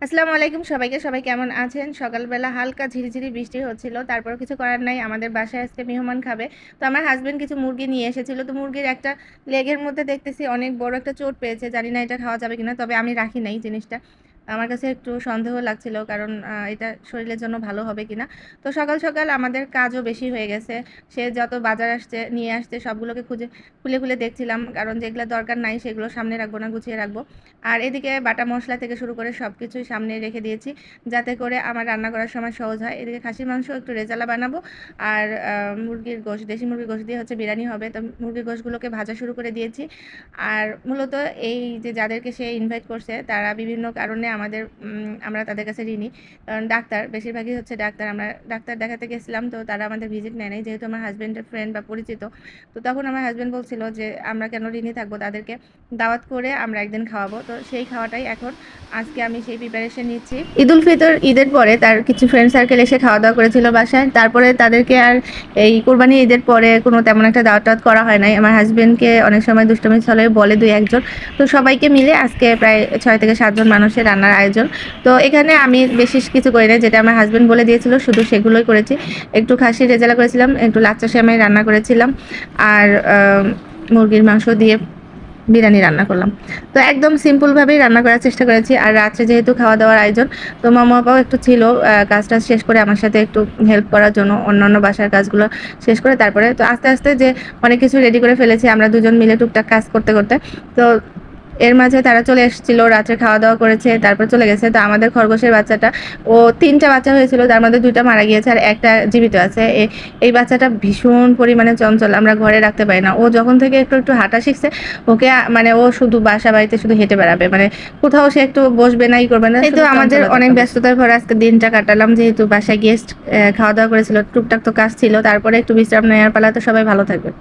আসসালামু আলাইকুম সবাইকে। সবাই কেমন আছেন? সকালবেলা হালকা ঝিরিঝিরি বৃষ্টি হচ্ছিল। তারপর কিছু করার নাই। আমাদের বাসায় আজকে মেহমান খাবে। তো আমার হাসব্যান্ড কিছু মুরগি নিয়ে এসেছিল। তো মুরগির একটা লেগের মধ্যে দেখতেছি অনেক বড় একটা চোট পেয়েছে। জানি না এটা খাওয়া যাবে কিনা। তবে আমি রাখি নাই জিনিসটা। আমার কাছে একটু সন্দেহ লাগছিল কারণ এটা শরীরের জন্য ভালো হবে কিনা। তো সকাল সকাল আমাদের কাজও বেশি হয়ে গেছে। সে যত বাজার আসছে নিয়ে আসছে সবগুলোকে খুলে খুলে দেখছিলাম। কারণ যেগুলো দরকার নাই সেগুলো সামনে রাখবো না, গুছিয়ে রাখবো। আর এদিকে বাটা মশলা থেকে শুরু করে সব কিছুই সামনে রেখে দিয়েছি যাতে করে আমার রান্না করার সময় সহজ হয়। এদিকে খাসির মাংস একটু রেজালা বানাবো। আর মুরগির গোশত, দেশি মুরগির গোশত দিয়ে হচ্ছে বিরিয়ানি হবে। তো মুরগির গোশতগুলোকে ভাজা শুরু করে দিয়েছি। আর মূলত এই যে যাদেরকে সে ইনভাইট করছে তারা বিভিন্ন কারণে আমরা তাদের কাছে ঋণী। কারণ ডাক্তার বেশিরভাগই হচ্ছে ডাক্তার। আমরা ডাক্তার দেখাতে গেছিলাম, তো তারা আমাদের ভিজিট নেয় নাই, যেহেতু আমার হাজব্যান্ডের ফ্রেন্ড বা পরিচিত। তো তখন আমার হাজব্যান্ড বলছিল যে আমরা কেন ঋণী থাকবো, তাদেরকে দাওয়াত করে আমরা একদিন খাওয়াবো। তো সেই খাওয়াটাই এখন আজকে আমি সেই প্রিপারেশন নিচ্ছি। ঈদ উল ফিতর ঈদের পরে তার কিছু ফ্রেন্ড সার্কেল এসে খাওয়া দাওয়া করেছিল বাসায়। তারপরে তাদেরকে আর এই কোরবানি ঈদের পরে কোনো তেমন একটা দাওয়াত টাওয়াত করা হয় নাই। আমার হাজবেন্ডকে অনেক সময় দুষ্টমি ছলে বলে দুই একজন। তো সবাইকে মিলে আজকে প্রায় 6 থেকে 7 জন মানুষের রান্নার আয়োজন। তো এখানে আমি বেশি কিছু করি না, যেটা আমার হাজবেন্ড বলে দিয়েছিল শুধু সেগুলোই করেছি। একটু খাসির রেজালা করেছিলাম, একটু লাচ্চা সেমাই রান্না করেছিলাম, আর মুরগির মাংস দিয়ে বিরিয়ানি রান্না করলাম। তো একদম সিম্পলভাবেই রান্না করার চেষ্টা করেছি। আর রাত্রে যেহেতু খাওয়া দাওয়ার আয়োজন, তো মামা বাবাও একটু ছিল কাজটা শেষ করে আমার সাথে একটু হেল্প করার জন্য, অন্যান্য বাসার কাজগুলো শেষ করে তারপরে তো আস্তে আস্তে যে অনেক কিছু রেডি করে ফেলেছি আমরা দুজন মিলে টুকটাক কাজ করতে করতে। তো এর মাঝে তারা চলে এসেছিল, রাত্রে খাওয়া দাওয়া করেছে, তারপর চলে গেছে। তো আমাদের খরগোশের বাচ্চাটা, ও 3টা বাচ্চা হয়েছিল, তার মধ্যে 2টা মারা গিয়েছে আর একটা জীবিত আছে। এই বাচ্চাটা ভীষণ পরিমাণে চঞ্চল, আমরা ঘরে রাখতে পারি না। ও যখন থেকে একটু একটু হাঁটা শিখছে, ওকে মানে ও শুধু বাসা বাড়িতে শুধু হেঁটে বেড়াবে, মানে কোথাও সে একটু বসবে না, ই করবে না। এই তো আমাদের অনেক ব্যস্ততার পর আজকে দিনটা কাটালাম, যেহেতু বাসায় গেস্ট খাওয়া দাওয়া করেছিল, টুকটাক তো কাজ ছিল, তারপরে একটু বিশ্রাম নেওয়ার পালা। তো সবাই ভালো থাকবে।